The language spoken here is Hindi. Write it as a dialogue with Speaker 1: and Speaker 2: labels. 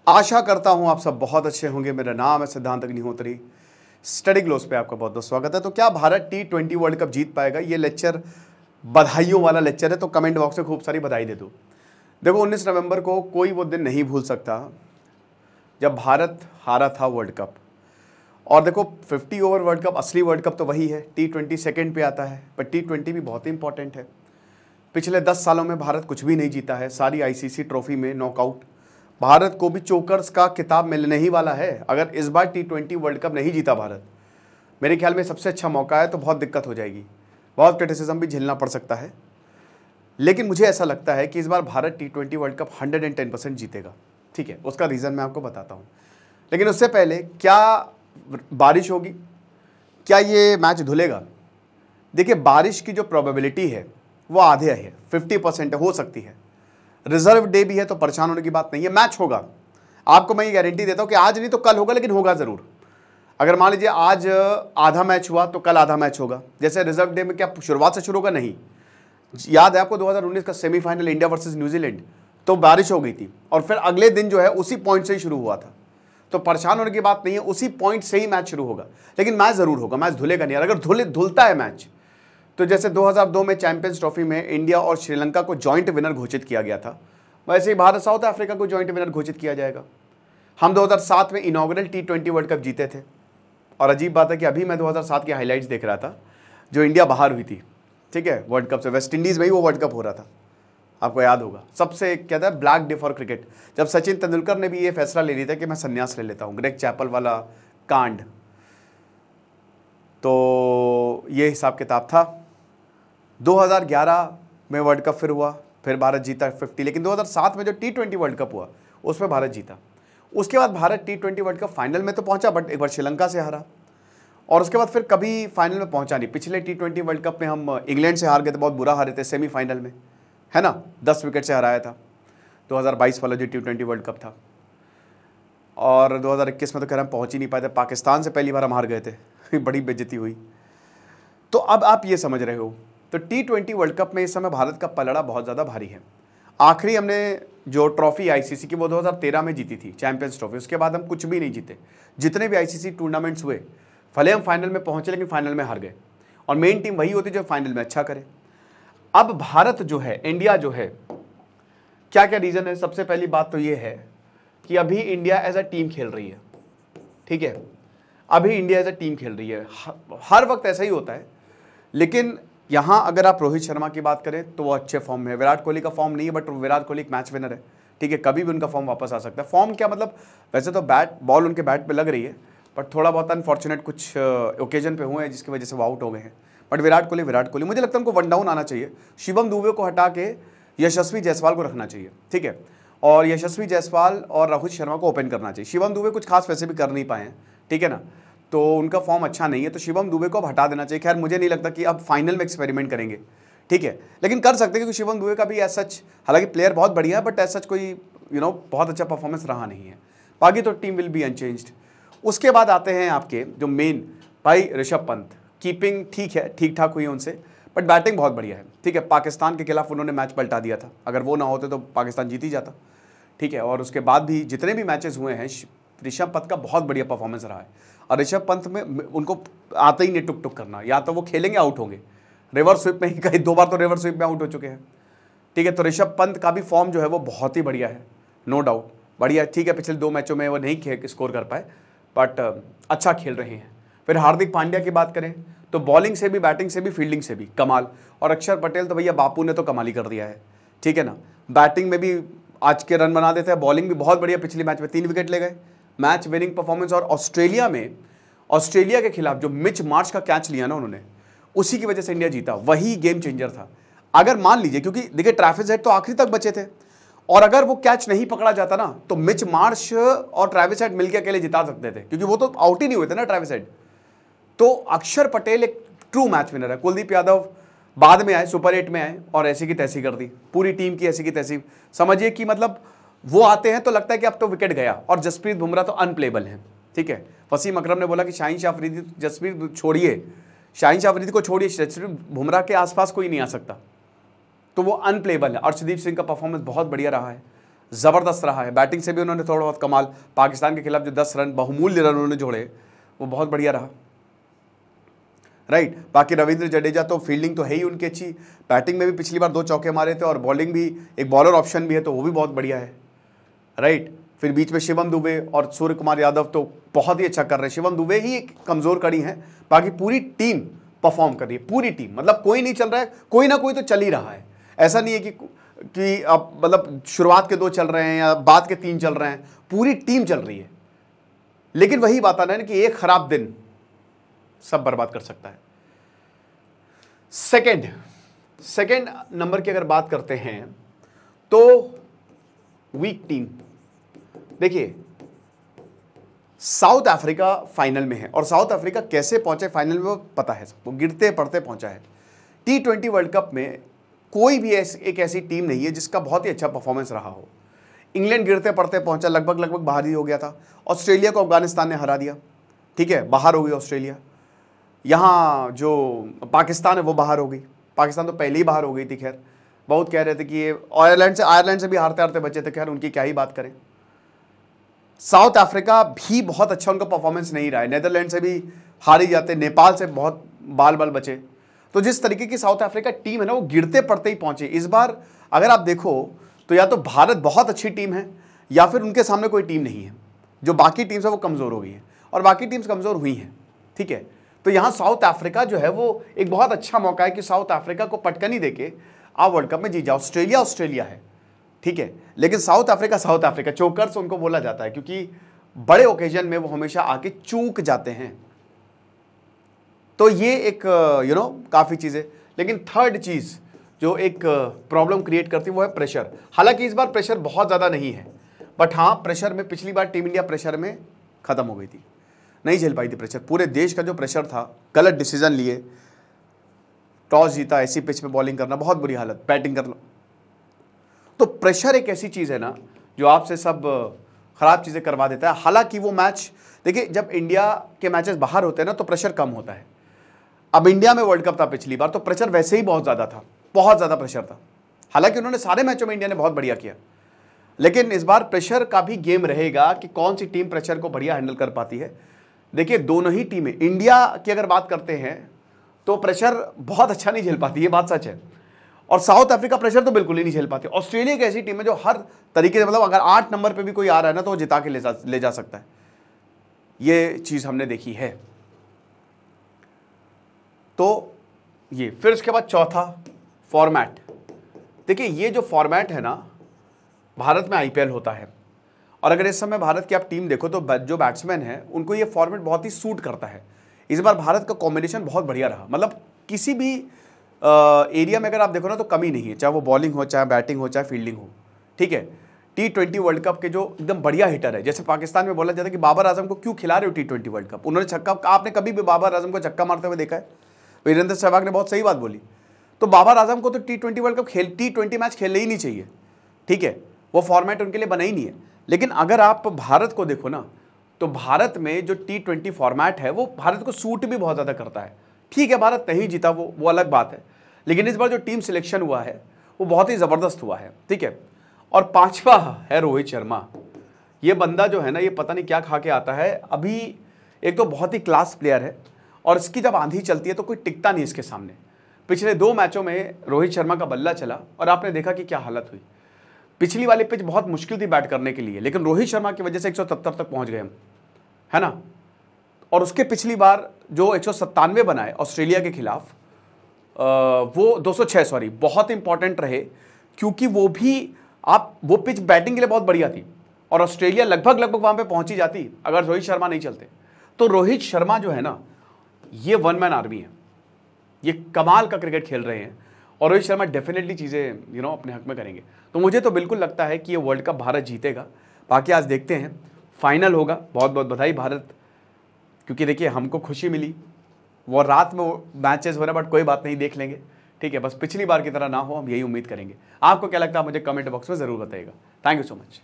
Speaker 1: आशा करता हूं आप सब बहुत अच्छे होंगे। मेरा नाम है सिद्धांत अग्निहोत्री। स्टडी ग्लोस पे आपका बहुत बहुत स्वागत है। तो क्या भारत T20 वर्ल्ड कप जीत पाएगा? ये लेक्चर बधाइयों वाला लेक्चर है, तो कमेंट बॉक्स में खूब सारी बधाई दे दो। देखो 19 नवंबर को कोई वो दिन नहीं भूल सकता जब भारत हारा था वर्ल्ड कप। और देखो 50 ओवर वर्ल्ड कप, असली वर्ल्ड कप तो वही है। T20 सेकेंड पे आता है, पर T20 भी बहुत ही इंपॉर्टेंट है। पिछले 10 सालों में भारत कुछ भी नहीं जीता है। सारी ICC ट्रॉफी में नॉकआउट। भारत को भी चोकर्स का किताब मिलने ही वाला है अगर इस बार T20 वर्ल्ड कप नहीं जीता भारत। मेरे ख्याल में सबसे अच्छा मौका है, तो बहुत दिक्कत हो जाएगी, बहुत क्रिटिसिज्म भी झेलना पड़ सकता है। लेकिन मुझे ऐसा लगता है कि इस बार भारत T20 वर्ल्ड कप 110% जीतेगा। ठीक है, उसका रीज़न मैं आपको बताता हूँ। लेकिन उससे पहले क्या बारिश होगी? क्या ये मैच धुलेगा? देखिए बारिश की जो प्रोबेबिलिटी है वो आधे है, 50% हो सकती है। रिजर्व डे भी है तो परेशान होने की बात नहीं है। मैच होगा, आपको मैं ये गारंटी देता हूँ कि आज नहीं तो कल होगा, लेकिन होगा ज़रूर। अगर मान लीजिए आज आधा मैच हुआ तो कल आधा मैच होगा। जैसे रिजर्व डे में क्या शुरुआत से शुरू होगा? नहीं। याद है आपको 2019 का सेमीफाइनल इंडिया वर्सेस न्यूजीलैंड, तो बारिश हो गई थी और फिर अगले दिन जो है उसी पॉइंट से ही शुरू हुआ था। तो परेशान होने की बात नहीं है, उसी पॉइंट से ही मैच शुरू होगा। लेकिन मैच ज़रूर होगा, मैच धुलेगा नहीं। और अगर धुलता है मैच, तो जैसे 2002 में चैंपियंस ट्रॉफी में इंडिया और श्रीलंका को जॉइंट विनर घोषित किया गया था, वैसे ही भारत साउथ अफ्रीका को जॉइंट विनर घोषित किया जाएगा। हम 2007 में इनॉग्रल T20 वर्ल्ड कप जीते थे। और अजीब बात है कि अभी मैं 2007 की हाइलाइट्स देख रहा था, जो इंडिया बाहर हुई थी, ठीक है, वर्ल्ड कप से। वेस्ट इंडीज़ में ही वो वर्ल्ड कप हो रहा था, आपको याद होगा। सबसे क्या था, ब्लैक डे फॉर क्रिकेट, जब सचिन तेंदुलकर ने भी ये फैसला ले लिया था कि मैं संन्यास ले लेता हूँ, ग्रेग चैपल वाला कांड। तो ये हिसाब किताब था। 2011 में वर्ल्ड कप फिर हुआ, फिर भारत जीता 50। लेकिन 2007 में जो T20 वर्ल्ड कप हुआ उसमें भारत जीता। उसके बाद Bharat T20 world cup final में तो पहुंचा, बट एक बार श्रीलंका से हारा। और उसके बाद फिर कभी फाइनल में पहुंचा नहीं। पिछले T20 वर्ल्ड कप में हम इंग्लैंड से हार गए थे, बहुत बुरा हारे थे सेमीफाइनल में, है ना, 10 विकेट से हराया था। 2022 वाला जो T20 वर्ल्ड कप था। और 2021 में तो खैर हम पहुँच ही नहीं पाए थे, पाकिस्तान से पहली बार हम हार गए थे बड़ी बेइज्जती हुई। तो अब आप ये समझ रहे हो, तो T20 वर्ल्ड कप में इस समय भारत का पलड़ा बहुत ज़्यादा भारी है। आखिरी हमने जो ट्रॉफी ICC की वो 2013 में जीती थी, चैंपियंस ट्रॉफी। उसके बाद हम कुछ भी नहीं जीते। जितने भी ICC टूर्नामेंट्स हुए, भले हम फाइनल में पहुंचे लेकिन फाइनल में हार गए। और मेन टीम वही होती जो फाइनल में अच्छा करे। अब भारत जो है, इंडिया जो है, क्या क्या रीज़न है? सबसे पहली बात तो ये है कि अभी इंडिया एज अ टीम खेल रही है। ठीक है, अभी इंडिया एज अ टीम खेल रही है। हर वक्त ऐसा ही होता है। लेकिन यहाँ अगर आप रोहित शर्मा की बात करें तो वो अच्छे फॉर्म में है। विराट कोहली का फॉर्म नहीं है, बट विराट कोहली एक मैच विनर है। ठीक है, कभी भी उनका फॉर्म वापस आ सकता है। फॉर्म क्या मतलब, वैसे तो बॉल उनके बैट पे लग रही है, बट थोड़ा बहुत अनफॉर्चुनेट कुछ ओकेजन पे हुए हैं जिसकी वजह से वो आउट हो गए हैं। बट विराट कोहली मुझे लगता है उनको वन डाउन आना चाहिए। शिवम दुबे को हटा के यशस्वी जायसवाल को रखना चाहिए। ठीक है, और यशस्वी जायसवाल और रोहित शर्मा को ओपन करना चाहिए। शिवम दुबे कुछ खास वैसे भी कर नहीं पाए हैं, ठीक है ना, तो उनका फॉर्म अच्छा नहीं है, तो शिवम दुबे को अब हटा देना चाहिए। खैर मुझे नहीं लगता कि अब फाइनल में एक्सपेरिमेंट करेंगे, ठीक है, लेकिन कर सकते हैं क्योंकि शिवम दुबे का भी एज सच, हालांकि प्लेयर बहुत बढ़िया है, बट एज सच कोई बहुत अच्छा परफॉर्मेंस रहा नहीं है। बाकी तो टीम विल बी अनचेंज्ड। उसके बाद आते हैं आपके जो मेन भाई, ऋषभ पंत। कीपिंग ठीक है, ठीक ठाक हुई है उनसे, बट बैटिंग बहुत बढ़िया है। ठीक है, पाकिस्तान के खिलाफ उन्होंने मैच पलटा दिया था, अगर वो ना होते तो पाकिस्तान जीत ही जाता। ठीक है, और उसके बाद भी जितने भी मैचेस हुए हैं, ऋषभ पंत का बहुत बढ़िया परफॉर्मेंस रहा है। और ऋषभ पंत में उनको आता ही नहीं टुक टुक करना, या तो वो खेलेंगे आउट होंगे। रिवर्स स्वीप में ही कहीं 2 बार तो रिवर्स स्वीप में आउट हो चुके हैं। ठीक है, तो ऋषभ पंत का भी फॉर्म जो है वो बहुत ही बढ़िया है, नो डाउट बढ़िया। ठीक है, पिछले 2 मैचों में वो नहीं स्कोर कर पाए, बट अच्छा खेल रहे हैं। फिर हार्दिक पांड्या की बात करें तो बॉलिंग से भी, बैटिंग से भी, फील्डिंग से भी कमाल। और अक्षर पटेल तो भैया बापू ने तो कमाल ही कर दिया है। ठीक है ना, बैटिंग में भी आज के रन बना देते हैं, बॉलिंग भी बहुत बढ़िया। पिछले मैच में 3 विकेट ले गए, मैच विनिंग परफॉर्मेंस। और ऑस्ट्रेलिया के खिलाफ जो मिच मार्श का कैच लिया ना उन्होंने, उसी की वजह से इंडिया जीता। वही गेम चेंजर था। अगर मान लीजिए, क्योंकि देखिए ट्रैविस हेड तो आखिरी तक बचे थे, और अगर वो कैच नहीं पकड़ा जाता ना तो मिच मार्श और ट्रैविस हेड मिलकर अकेले जिता सकते थे, क्योंकि वो तो आउट ही नहीं हुए थे ना ट्रैविस हेड। तो अक्षर पटेल एक ट्रू मैच विनर है। कुलदीप यादव बाद में आए, सुपर 8 में आए और ऐसी की तैसी कर दी पूरी टीम की, ऐसी की तैसी। समझिए कि मतलब वो आते हैं तो लगता है कि अब तो विकेट गया। और जसप्रीत बुमराह तो अनप्लेबल है। ठीक है, वसीम अकरम ने बोला कि शाहीन शाह अफरीदी, जसप्रीत छोड़िए, शाहीन शाह अफरीदी को छोड़िए, जसप्रीत बुमराह के आसपास कोई नहीं आ सकता, तो वो अनप्लेबल है। अर्शदीप सिंह का परफॉर्मेंस बहुत बढ़िया रहा है। ज़बरदस्त रहा है। बैटिंग से भी उन्होंने थोड़ा बहुत कमाल, पाकिस्तान के खिलाफ जो 10 रन बहुमूल्य रन उन्होंने जोड़े वो बहुत बढ़िया रहा, राइट। बाकी रविंद्र जडेजा तो फील्डिंग तो है ही उनकी अच्छी, बैटिंग में भी पिछली बार 2 चौके मारे थे और बॉलिंग भी एक बॉलर ऑप्शन भी है तो वो भी बहुत बढ़िया है, राइट। फिर बीच में शिवम दुबे और सूर्य कुमार यादव तो बहुत ही अच्छा कर रहे हैं। शिवम दुबे ही एक कमज़ोर कड़ी है, बाकी पूरी टीम परफॉर्म कर रही है, पूरी टीम। मतलब कोई नहीं चल रहा है, कोई ना कोई तो चल ही रहा है। ऐसा नहीं है कि अब मतलब शुरुआत के 2 चल रहे हैं या बाद के 3 चल रहे हैं, पूरी टीम चल रही है। लेकिन वही बात आना है कि एक खराब दिन सब बर्बाद कर सकता है। सेकंड नंबर की अगर बात करते हैं तो वीक टीम। देखिए साउथ अफ्रीका फाइनल में है और साउथ अफ्रीका कैसे पहुंचे फाइनल में वो पता है सबको, गिरते पड़ते पहुंचा है। T20 वर्ल्ड कप में कोई भी एक ऐसी टीम नहीं है जिसका बहुत ही अच्छा परफॉर्मेंस रहा हो। इंग्लैंड गिरते पड़ते पहुंचा, लगभग बाहर ही हो गया था। ऑस्ट्रेलिया को अफगानिस्तान ने हरा दिया, ठीक है, बाहर हो गई ऑस्ट्रेलिया। यहाँ जो पाकिस्तान है वो बाहर हो गई, पाकिस्तान तो पहले ही बाहर हो गई थी। खैर बहुत कह रहे थे कि ये आयरलैंड से भी हारते हारते बचे थे, खैर उनकी क्या ही बात करें। साउथ अफ्रीका भी बहुत अच्छा उनका परफॉर्मेंस नहीं रहा है, नेदरलैंड से भी हार ही जाते, नेपाल से बहुत बाल बचे। तो जिस तरीके की साउथ अफ्रीका टीम है ना वो गिरते पड़ते ही पहुंचे। इस बार अगर आप देखो तो या तो भारत बहुत अच्छी टीम है या फिर उनके सामने कोई टीम नहीं है, जो बाकी टीम्स है वो कमज़ोर हो गई है और बाकी टीम्स कमज़ोर हुई हैं, ठीक है। तो यहाँ साउथ अफ्रीका जो है वो एक बहुत अच्छा मौका है कि साउथ अफ्रीका को पटकनी देके आप वर्ल्ड कप में जीत जाओ। ऑस्ट्रेलिया है, ठीक है, लेकिन साउथ अफ्रीका चोकर्स उनको बोला जाता है क्योंकि बड़े ओकेजन में वो हमेशा आके चूक जाते हैं। तो ये एक काफ़ी चीज़ें। लेकिन थर्ड चीज़ जो एक प्रॉब्लम क्रिएट करती है वो है प्रेशर। हालांकि इस बार प्रेशर बहुत ज़्यादा नहीं है, बट हाँ प्रेशर में पिछली बार टीम इंडिया प्रेशर में ख़त्म हो गई थी, नहीं झेल पाई थी प्रेशर। पूरे देश का जो प्रेशर था, गलत डिसीजन लिए, टॉस जीता, ऐसी पिच पे बॉलिंग करना, बहुत बुरी हालत, बैटिंग करना। तो प्रेशर एक ऐसी चीज़ है ना जो आपसे सब ख़राब चीज़ें करवा देता है। हालांकि वो मैच देखिए, जब इंडिया के मैचेस बाहर होते हैं ना तो प्रेशर कम होता है। अब इंडिया में वर्ल्ड कप था पिछली बार तो प्रेशर वैसे ही बहुत ज़्यादा था, बहुत ज़्यादा प्रेशर था। हालांकि उन्होंने सारे मैचों में इंडिया ने बहुत बढ़िया किया, लेकिन इस बार प्रेशर का भी गेम रहेगा कि कौन सी टीम प्रेशर को बढ़िया हैंडल कर पाती है। देखिए दोनों ही टीमें, इंडिया की अगर बात करते हैं तो प्रेशर बहुत अच्छा नहीं झेल पाती, ये बात सच है, और साउथ अफ्रीका प्रेशर तो बिल्कुल ही नहीं झेल पाती। ऑस्ट्रेलिया एक ऐसी टीम है जो हर तरीके से, मतलब अगर 8 नंबर पे भी कोई आ रहा है ना तो वो जिता के ले जा सकता है। ये चीज़ हमने देखी है। तो ये फिर उसके बाद चौथा फॉर्मेट। देखिए ये जो फॉर्मेट है ना, भारत में आईपीएल होता है और अगर इस समय भारत की आप टीम देखो तो जो बैट्समैन है उनको ये फॉर्मेट बहुत ही सूट करता है। इस बार भारत का कॉम्बिनेशन बहुत बढ़िया रहा, मतलब किसी भी एरिया में अगर आप देखो ना तो कमी नहीं है, चाहे वो बॉलिंग हो, चाहे बैटिंग हो, चाहे फील्डिंग हो, ठीक है। T20 वर्ल्ड कप के जो एकदम बढ़िया हिटर है, जैसे पाकिस्तान में बोला जाता है कि बाबर आजम को क्यों खिला रहे हो T20 वर्ल्ड कप, उन्होंने छक्का, आपने कभी भी बाबर आजम को छक्का मारते हुए देखा है? वीरेंद्र सहवाग ने बहुत सही बात बोली। तो बाबर आजम को तो T20 world cup T20 match खेलने ही नहीं चाहिए, ठीक है, वो फॉर्मेट उनके लिए बना ही नहीं है। लेकिन अगर आप भारत को देखो ना तो भारत में जो T20 फॉर्मेट है वो भारत को सूट भी बहुत ज़्यादा करता है। ठीक है भारत नहीं जीता, वो अलग बात है, लेकिन इस बार जो टीम सिलेक्शन हुआ है वो बहुत ही ज़बरदस्त हुआ है, ठीक है। और पांचवा है रोहित शर्मा। ये बंदा जो है ना, ये पता नहीं क्या खा के आता है। अभी एक तो बहुत ही क्लास प्लेयर है और इसकी जब आंधी चलती है तो कोई टिकता नहीं इसके सामने। पिछले 2 मैचों में रोहित शर्मा का बल्ला चला और आपने देखा कि क्या हालत हुई। पिछली वाली पिच बहुत मुश्किल थी बैट करने के लिए, लेकिन रोहित शर्मा की वजह से 170 तक पहुंच गए हम, है ना। और उसके पिछली बार जो 197 बनाए ऑस्ट्रेलिया के खिलाफ, वो 206 सॉरी, बहुत इंपॉर्टेंट रहे क्योंकि वो पिच बैटिंग के लिए बहुत बढ़िया थी और ऑस्ट्रेलिया लगभग वहां पे पहुंच ही जाती अगर रोहित शर्मा नहीं चलते। तो रोहित शर्मा जो है ना, ये वन मैन आर्मी है, ये कमाल का क्रिकेट खेल रहे हैं और रोहित शर्मा डेफिनेटली चीज़ें अपने हक में करेंगे। तो मुझे तो बिल्कुल लगता है कि ये वर्ल्ड कप भारत जीतेगा। बाकी आज देखते हैं, फाइनल होगा। बहुत बहुत बधाई भारत, क्योंकि देखिए हमको खुशी मिली, वो रात में मैचेस हो रहे हैं, बट कोई बात नहीं, देख लेंगे, ठीक है। बस पिछली बार की तरह ना हो, हम यही उम्मीद करेंगे। आपको क्या लगता है मुझे कमेंट बॉक्स में ज़रूर बताइएगा। Thank you so much.